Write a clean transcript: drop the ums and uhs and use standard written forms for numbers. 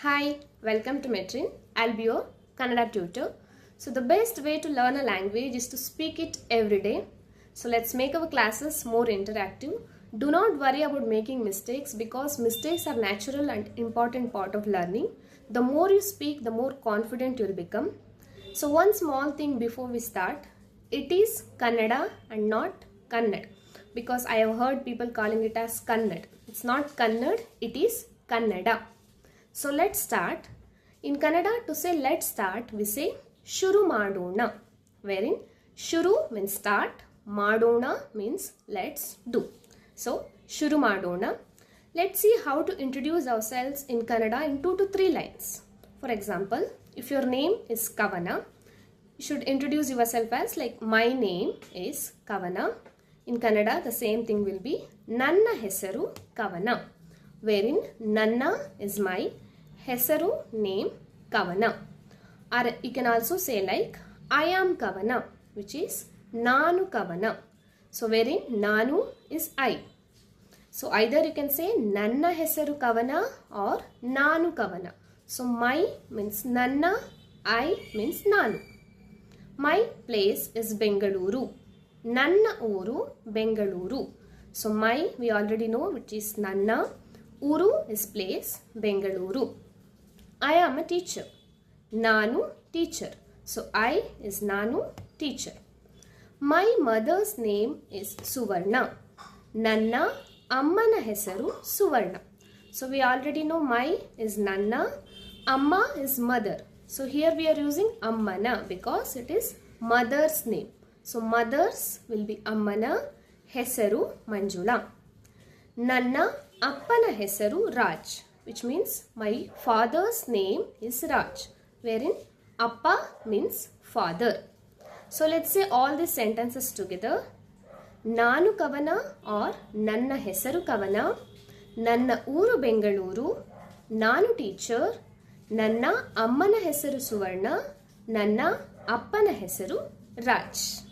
Hi, welcome to Metrin. I'll be your Kannada tutor. So the best way to learn a language is to speak it every day. So let's make our classes more interactive. Do not worry about making mistakes because mistakes are natural and important part of learning. The more you speak, the more confident you'll become. So one small thing before we start, it is Kannada and not Kannad because I have heard people calling it as Kannad. It's not Kannad, it is Kannada. So let's start. In Kannada, to say let's start, we say Shuru Madona, wherein Shuru means start, Madona means let's do. So Shuru Madona. Let's see how to introduce ourselves in Kannada in 2 to 3 lines. For example, if your name is Kavana, you should introduce yourself as like my name is Kavana. In Kannada, the same thing will be Nanna Hesaru Kavana, wherein Nanna is my, Hesaru name Kavana. Or you can also say like I am Kavana, which is Nanu Kavana. So wherein Nanu is I. So either you can say Nanna Hesaru Kavana or Nanu Kavana. So my means Nanna, I means Nanu. My place is Bengaluru. Nanna uru Bengaluru. So my we already know which is Nanna. Uru is place, Bengaluru. I am a teacher. Nanu teacher. So I is Nanu teacher. My mother's name is Suvarna. Nanna Ammana hesaru Suvarna. So we already know my is Nanna. Amma is mother. So here we are using Ammana because it is mother's name. So mothers will be Ammana, hesaru Manjula. Nanna Appana hesaru Raj, which means my father's name is Raj, wherein Appa means father. So let's say all these sentences together. Nanu Kavana or Nanna hesaru Kavana, Nanna uru Bengaluru, Nanu teacher, Nanna Ammana hesaru Suvarna, Nanna Appana hesaru Raj.